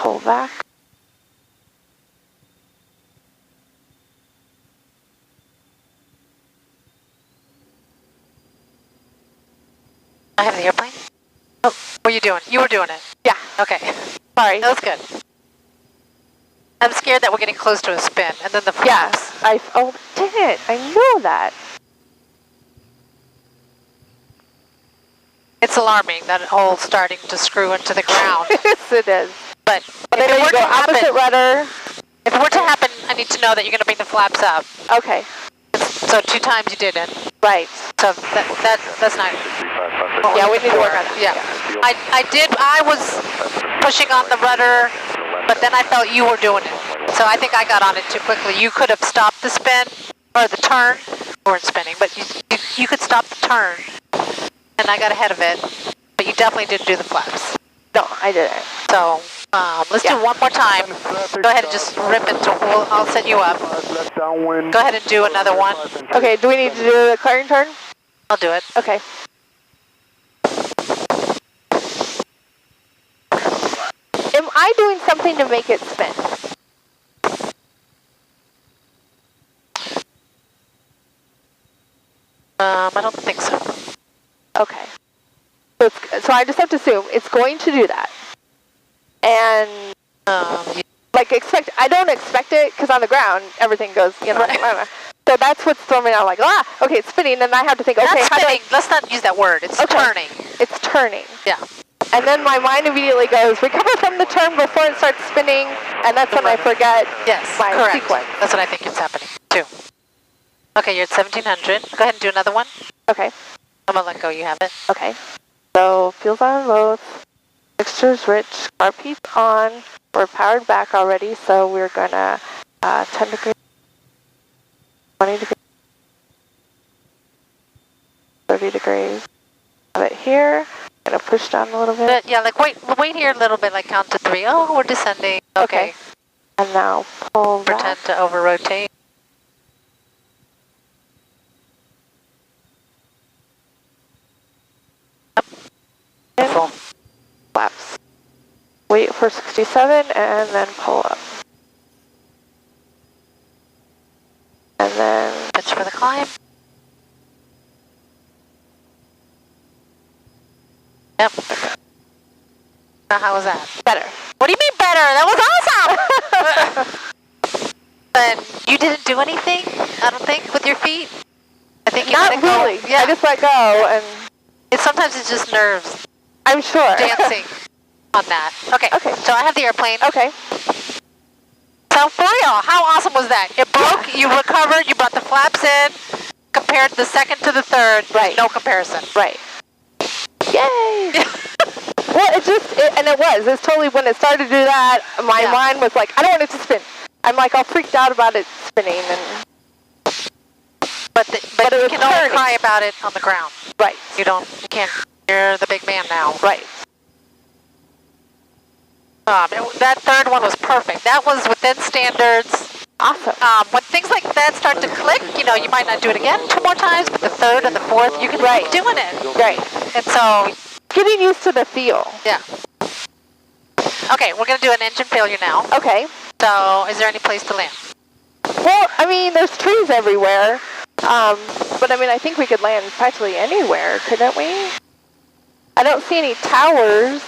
pull back. I have the airplane. Oh, what were you doing? You were doing it. Yeah. Okay. Sorry. That was good. I'm scared that we're getting close to a spin, and then the flaps. Yes. Oh, dang it. I know that. It's alarming, that whole starting to screw into the ground. Yes, it is. But then if it you were go to happen, opposite rudder. if it were to happen, I need to know that you're going to bring the flaps up. Okay. So 2 times you didn't. Right. So that's not. Yeah, we need to work on that. Yeah. I was pushing on the rudder, but then I felt you were doing it. So I think I got on it too quickly. You could have stopped the spin, or the turn. We weren't spinning, but you could stop the turn. And I got ahead of it, but you definitely didn't do the flaps. No, I didn't. So let's do one more time. Go ahead and just rip it. I'll set you up. Go ahead and do another one. Okay, do we need to do the clearing turn? I'll do it. Okay. Am I doing something to make it spin? I don't think so. Okay. So I just have to assume it's going to do that. And like I don't expect it, because on the ground everything goes, you know. Right. So that's what's throwing me out, like, okay, it's spinning, and I have to think, okay, not spinning. Let's not use that word. It's turning. It's turning. Yeah. And then my mind immediately goes, recover from the turn before it starts spinning, and that's when I forget my sequence. That's what I think is happening too. Okay, you're at 1700. Go ahead and do another one. Okay. I'm gonna let go. You have it. Okay. So fuel's on both. Mixture's rich. Carb heat's on. We're powered back already, so we're gonna 10 degrees, 20 degrees, 30 degrees. Have it here. Gonna push down a little bit. But yeah, like wait here a little bit, like count to 3. Oh, we're descending. Okay. And now pull back. Pretend to over rotate. Full. Flaps. Wait for 67 and then pull up. And then pitch for the climb. Yep. Now how was that? Better. What do you mean better? That was awesome! But you didn't do anything, I don't think, with your feet? I think you Not let it go. really. Yeah. I just let go, and sometimes it's just nerves. I'm sure. Dancing on that. Okay. Okay. So I have the airplane. Okay. So for real, how awesome was that? It broke, you recovered, you brought the flaps in, compared the second to the third, right. No comparison. Right. Yay! Well, it's totally, when it started to do that, my mind was like, I don't want it to spin. I'm like all freaked out about it spinning, and but you can only cry about it on the ground. Right. You can't, you're the big man now. Right. That third one was perfect. That was within standards. Awesome. When things like that start to click, you might not do it again 2 more times, but the third and the fourth, you can keep doing it. Right. And so getting used to the feel. Yeah. Okay, we're going to do an engine failure now. Okay. So is there any place to land? Well, I mean, there's trees everywhere. But I mean, I think we could land practically anywhere, couldn't we? I don't see any towers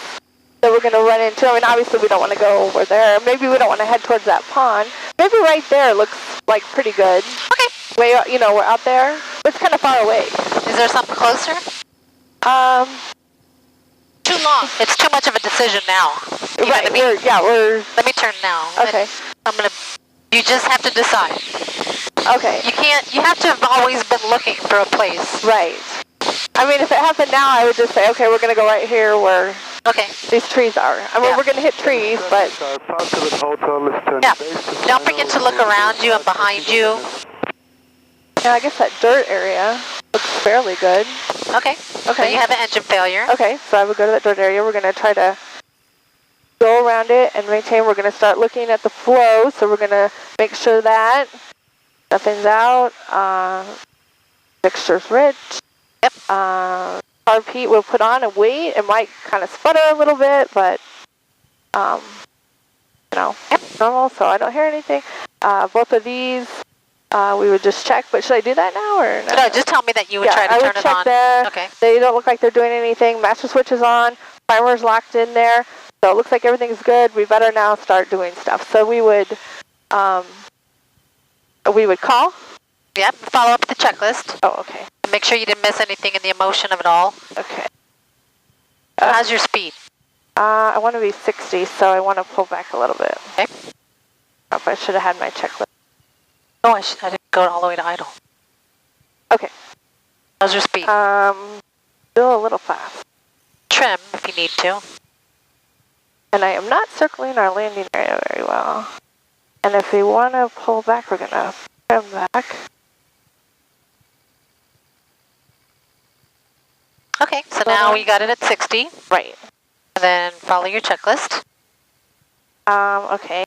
that we're going to run into. I mean, obviously we don't want to go over there. Maybe we don't want to head towards that pond. Maybe right there looks like pretty good. Okay. Way, we're out there. It's kind of far away. Is there something closer? Too long. It's too much of a decision now. Right. Let me turn now. Okay. You just have to decide. Okay. You have to have always been looking for a place. Right. I mean, if it happened now, I would just say, okay, we're going to go right here where these trees are. I mean, we're going to hit trees, but don't forget to look around you and behind you. Yeah, I guess that dirt area looks fairly good. Okay. So you have an engine failure. Okay, so I would go to that dirt area. We're going to try to go around it and maintain. We're going to start looking at the flow, so we're going to make sure that nothing's out. Mixture's rich. Yep. Carb heat we'll put on and wait. It might kind of sputter a little bit, but normal, so I don't hear anything. Both of these, we would just check, but should I do that now or no? No, just tell me that you would try to I turn would it check on. there. Okay. They don't look like they're doing anything. Master switch is on. Primer's locked in there. So it looks like everything's good. We better now start doing stuff. So we would call. Yep, follow up the checklist. Oh, okay. Make sure you didn't miss anything in the emotion of it all. Okay. How's your speed? I want to be 60, so I want to pull back a little bit. Okay. I should have had my checklist. Oh, I didn't go all the way to idle. Okay. How's your speed? Still a little fast. Trim if you need to. And I am not circling our landing area very well. And if we want to pull back, we're going to trim back. Okay, so now we got it at 60. Right. And then follow your checklist. Okay.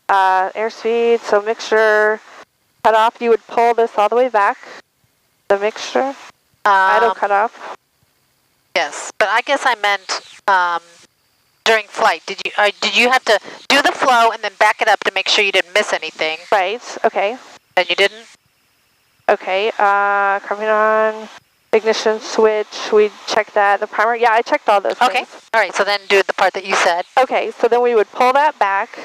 Airspeed, so mixture, cut off. You would pull this all the way back. The mixture. Idle cut off. Yes, but I guess I meant during flight. Did you have to do the flow and then back it up to make sure you didn't miss anything? Right. Okay. And you didn't? Okay. Carbon on. Ignition switch, we checked that. The primer, yeah, I checked all those Okay, things. all right, so then do the part that you said. Okay, so then we would pull that back,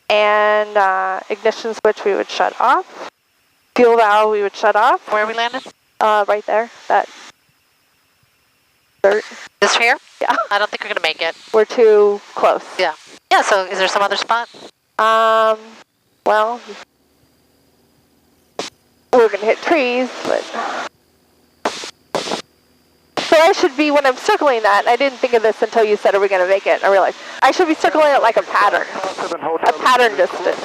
and ignition switch we would shut off. Fuel valve we would shut off. Where we landed? Right there, that dirt. This here? Yeah. I don't think we're going to make it. We're too close. Yeah. Yeah, so is there some other spot? Well, we're going to hit trees, but... So I should be, when I'm circling that, I didn't think of this until you said, are we going to make it? I realized I should be circling it like a pattern. A pattern distance.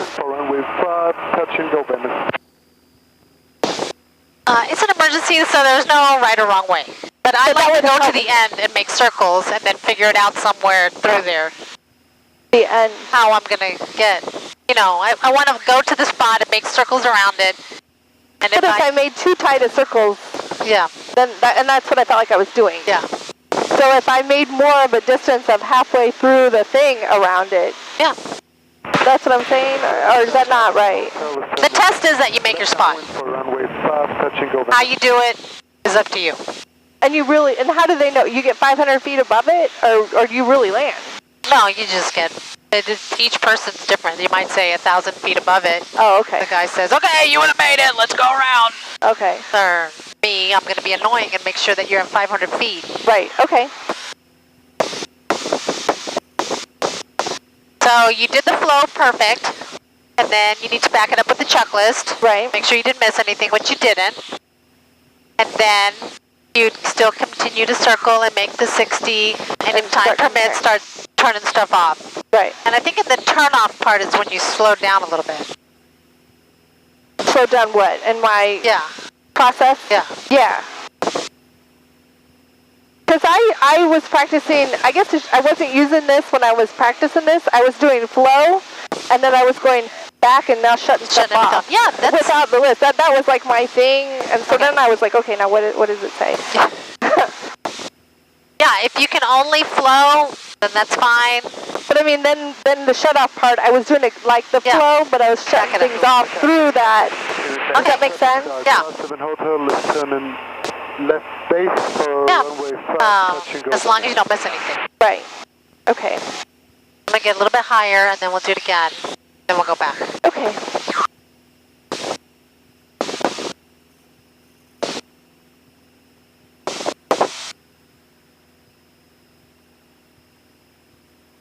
It's an emergency, so there's no right or wrong way. But I'd like to go to the end and make circles and then figure it out somewhere through there. The end. How I'm going to get, I want to go to the spot and make circles around it. And But if I made too tight of circles, yeah, then and that's what I felt like I was doing. Yeah. So if I made more of a distance of halfway through the thing around it. Yeah. That's what I'm saying, or is that not right? The test is that you make your spot. How you do it is up to you. And how do they know? You get 500 feet above it, or do you really land? No, you just get, each person's different. You might say 1,000 feet above it. Oh, okay. The guy says, okay, you would have made it, let's go around. Okay. Or me, I'm going to be annoying and make sure that you're at 500 feet. Right, okay. So you did the flow perfect, and then you need to back it up with the checklist. Right. Make sure you didn't miss anything, which you didn't. And then you'd still continue to circle and make the 60, and if time permits, start turning stuff off. Right. And I think in the turn off part is when you slow down a little bit. Slow down what? In my process? Yeah. Yeah. Because I was practicing, I guess I wasn't using this when I was practicing this. I was doing flow, and then I was going back and now shutting stuff off. Yeah, that's... Without the list. That was like my thing. And so then I was like, okay, now what does it say? Yeah, if you can only flow, then that's fine. But I mean, then the shut off part, I was doing it like the flow, but I was shutting things off through that. Does that make sense? Yeah. Left base for runway 5, as long as you don't miss anything. Right. Okay. I'm going to get a little bit higher, and then we'll do it again. Then we'll go back. Okay.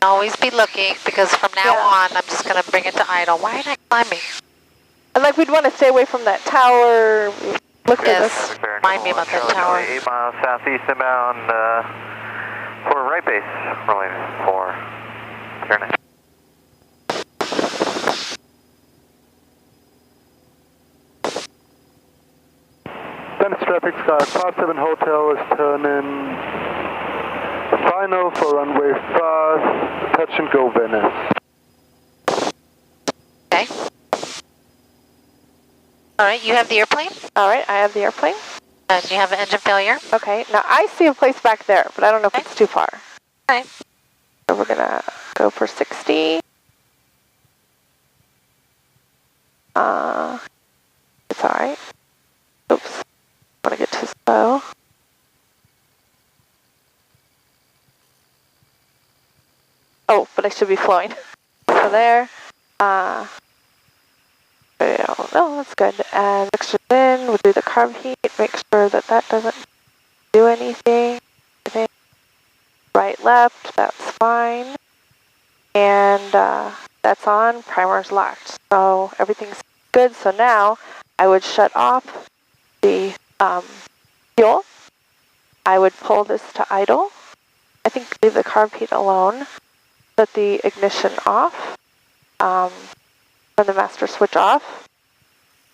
Always be looking, because from now on, I'm just going to bring it to idle. Why ain't I climbing? And like we'd want to stay away from that tower. Look at this. Remind me about that tower. 8 miles southeast inbound for right base, runway 4, turn it. Dennis Traffic Sky 57 Hotel is turning final for runway 5, touch and go Venice. Okay. All right, you have the airplane? All right, I have the airplane. And you have an engine failure? Okay, now I see a place back there, but I don't know if it's too far. Okay. So we're going to go for 60. but I should be flowing. So there. No, that's good. And mixtures in, we'll do the carb heat, make sure that that doesn't do anything. Right, left, that's fine. And that's on, primer's locked. So everything's good. So now I would shut off the fuel. I would pull this to idle. I think leave the carb heat alone. Set the ignition off. Turn the master switch off.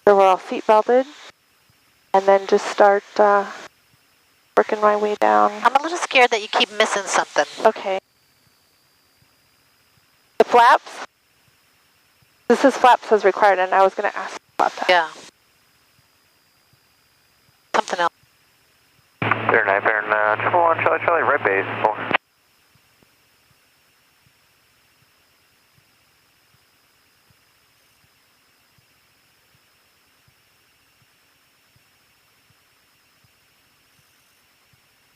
So we're all seat belted. And then just start working my way down. I'm a little scared that you keep missing something. Okay. The flaps? This is flaps as required, and I was going to ask about that. Yeah. Something else. Bear 1, Charlie, right base, 4.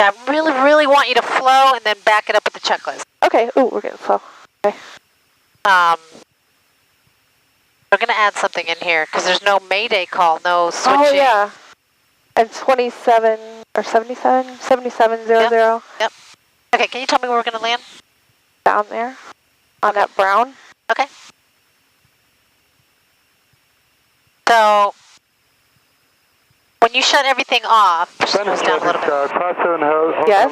I really, really want you to flow and then back it up with the checklist. Okay. Ooh, we're getting slow. Okay. We're going to add something in here because there's no Mayday call, no switching. Oh, yeah. And 27 or 77? 7700 Yep. Okay, can you tell me where we're going to land? down there on that brown. Okay. So, when you shut everything off, push the nose down a little bit. Yes.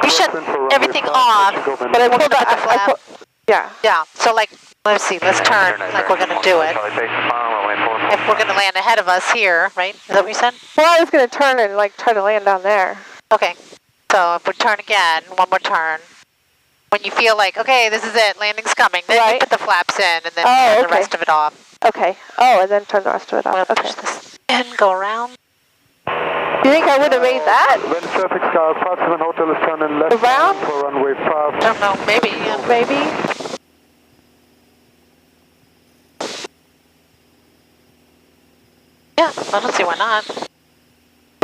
You shut everything off, But I pulled that. Yeah. Yeah, so like, let's see, let's turn like we're going to do it. If we're going to land ahead of us here, right? Is that what you said? Well, I was going to turn and like try to land down there. Okay, so if we turn again, one more turn. When you feel like, okay, this is it, landing's coming, then you put the flaps in and then turn the rest of it off. Okay. Oh, and then turn the rest of it I'm off. going to push this in, go around. You think I would have made that? When traffic star, Part 7 Hotel is turning left Around? for runway 5. I don't know, maybe. Yeah. Maybe. Yeah, I don't see why not.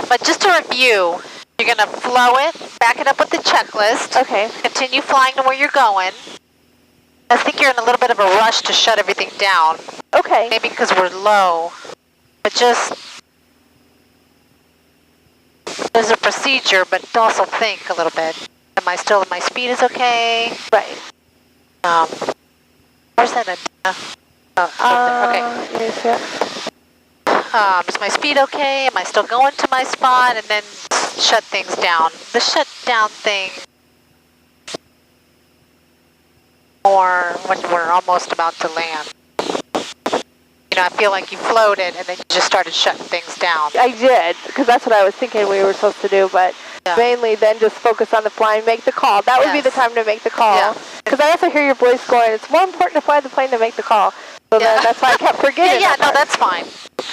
But just to review, you're going to flow it, back it up with the checklist. Okay. Continue flying to where you're going. I think you're in a little bit of a rush to shut everything down. Okay. Maybe because we're low. But just, there's a procedure, but also think a little bit. Am I still, my speed is okay? Right. Where's that antenna? Oh, okay. Let me see it. Is my speed okay? Am I still going to my spot? And then shut things down. The shutdown thing, or when we're almost about to land. You know, I feel like you floated and then you just started shutting things down. I did, because that's what I was thinking we were supposed to do, but mainly then just focus on the flying, make the call. That would be the time to make the call. Because I also hear your voice going, it's more important to fly the plane than make the call. So then that's why I kept forgetting. No, that's fine.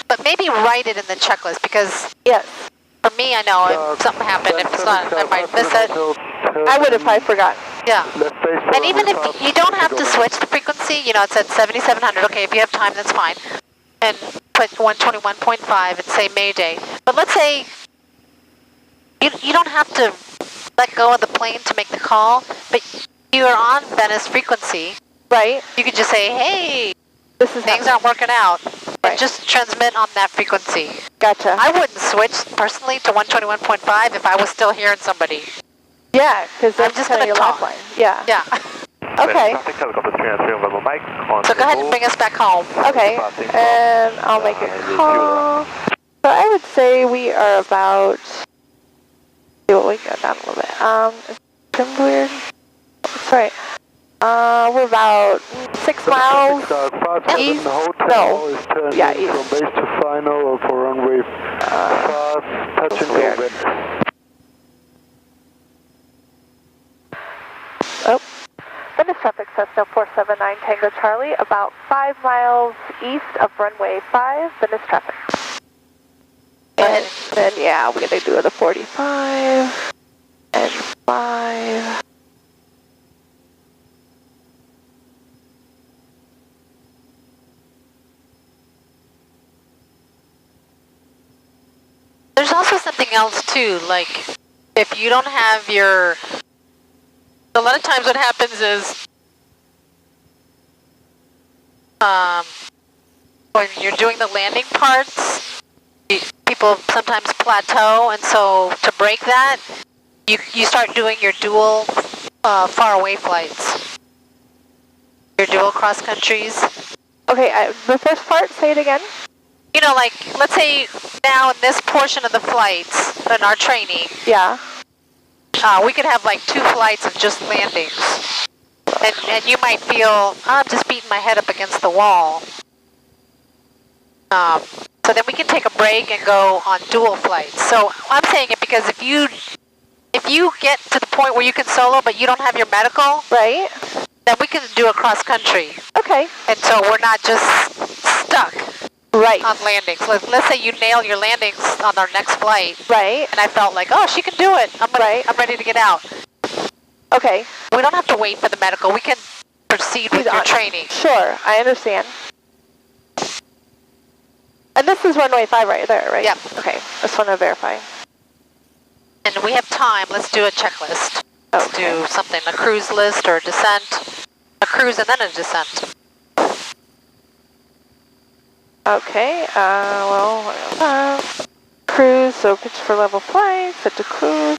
But maybe write it in the checklist, because for me, I know if something happened, if it's not, I might miss it. I would have probably forgotten. Yeah. And even if you don't have to switch the frequency, you know, it's at 7700, okay, if you have time, that's fine. And put 121.5 and say Mayday. But let's say you don't have to let go of the plane to make the call, but you're on Venice frequency. Right. You could just say, hey, this is things aren't working out. And just transmit on that frequency. Gotcha. I wouldn't switch personally to 121.5 if I was still hearing somebody. Yeah, because I'm just going to talk. Yeah. Yeah. Okay. So go ahead and bring us back home. Okay, and I'll make a call. So I would say we are about, see what we go down a little bit. Is it trimmed weird? That's right. We're about 6 miles east. No. Yeah, east. From base to final or for runway 5, touch and go Venice. Oh. Venice traffic, Cessna 479 Tango Charlie, about 5 miles east of runway 5, Venice traffic. And then, yeah, we're going to do the 45 and 5. There's also something else too, like if you don't have your, a lot of times what happens is when you're doing the landing parts, people sometimes plateau, and so to break that, you start doing your dual far away flights. Your dual cross countries. Okay, the first part, say it again. You know, like, let's say now in this portion of the flights, in our training, Yeah. we could have like 2 flights of just landings. And you might feel, oh, I'm just beating my head up against the wall. So then we can take a break and go on dual flights. So I'm saying it because if you get to the point where you can solo but you don't have your medical, Right. then we can do a cross country. Okay. And so we're not just stuck Right. on landings. Let's say you nail your landings on our next flight. Right. And I felt like, oh, she can do it. I'm ready to get out. Okay. We don't have to wait for the medical. We can proceed with your training. Sure, I understand. And this is runway 5 right there, right? Yep. Okay, just want to verify. And we have time. Let's do a checklist. Let's do something, a cruise list or a descent. A cruise and then a descent. Okay, cruise, so pitch for level flight, set to cruise.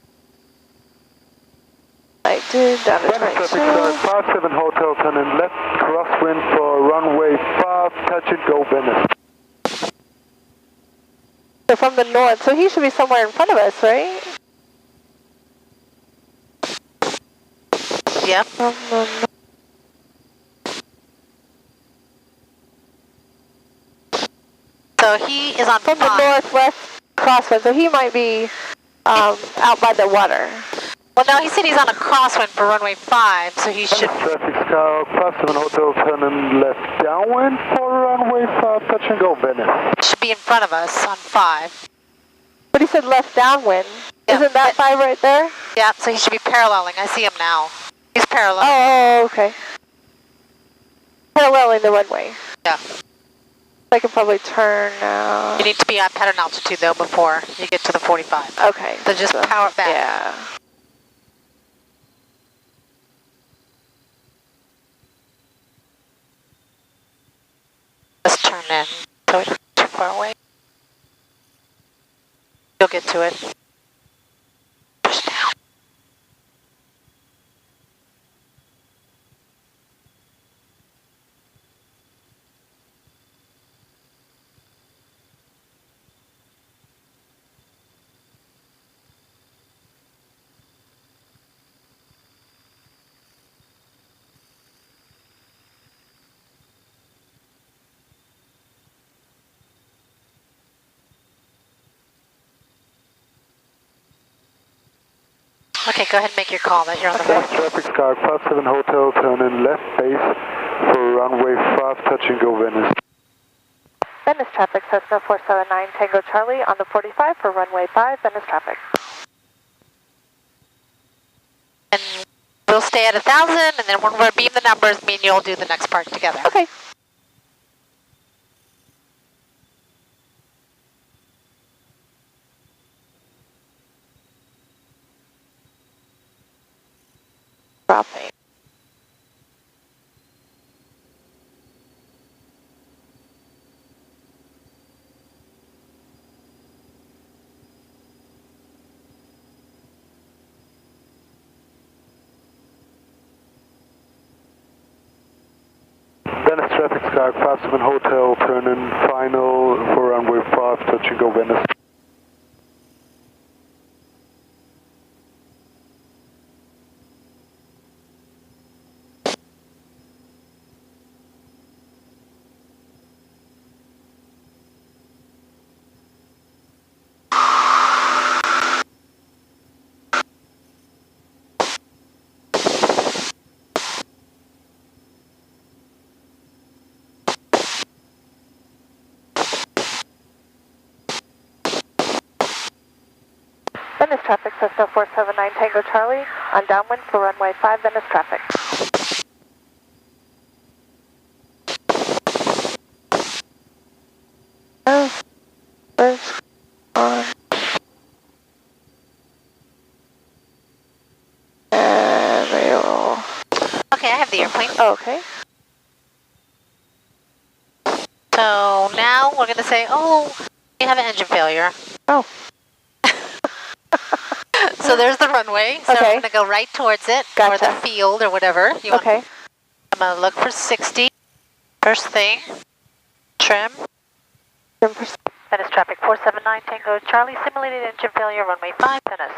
I did, down to Dennis Traffic 22. Sky 57 Hotel, turn in left crosswind for runway 5, touch and go Venice. So from the north, so he should be somewhere in front of us, right? Yep. From the north. So he is on From 5. the northwest crosswind, so he might be out by the water. Well, no, he said he's on a crosswind for runway 5, so he should... Dennis Traffic Sky 57 Hotel, turn in left downwind for runway 5, touch and go Venice. should be in front of us on 5. But he said left downwind. Yeah. Isn't that 5 right there? Yeah, so he should be paralleling. I see him now. He's parallel. Oh, okay. Paralleling the runway. Yeah. I can probably turn now. You need to be at pattern altitude, though, before you get to the 45. Okay. So just power it back. Yeah. Just turn in so it's too far away. You'll get to it. Push down. Okay, go ahead and make your call that you're on the Dennis road. Traffic Sky 57 Hotel, turn in left base for runway 5, touch and go Venice. Venice traffic, Cessna 479 Tango Charlie on the 45 for runway 5, Venice traffic. And we'll stay at 1,000, and then when we're beam the numbers, me and you'll do the next part together. Okay. Dropping. Dennis Traffic Sky 57 Hotel, turn in final for runway 5, touch and go Venice. Venice traffic, Cessna 479 Tango Charlie on downwind for runway 5, Venice traffic. On. And we will... Okay, I have the airplane. Oh, okay. So now we're going to say, oh, we have an engine failure. Oh. So there's the runway. So Okay. I'm going to go right towards it, or the Gotcha. field, or whatever. You want. Okay. I'm going to look for 60. First thing, trim. That is traffic 479 Tango Charlie, simulated engine failure, runway 5, tennis.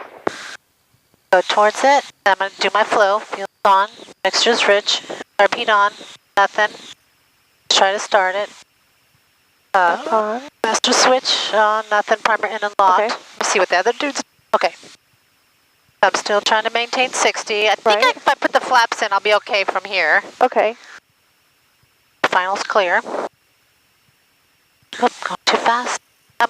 Go towards it. I'm going to do my flow. Fuel's on, mixture's rich, RP on, nothing. Try to start it. On. Master switch on, nothing, primer in and locked. Okay. Let me see what the other dudes. Okay. I'm still trying to maintain 60. I think Right. if I put the flaps in, I'll be okay from here. Okay. Final's clear. Oh, going too fast. I'm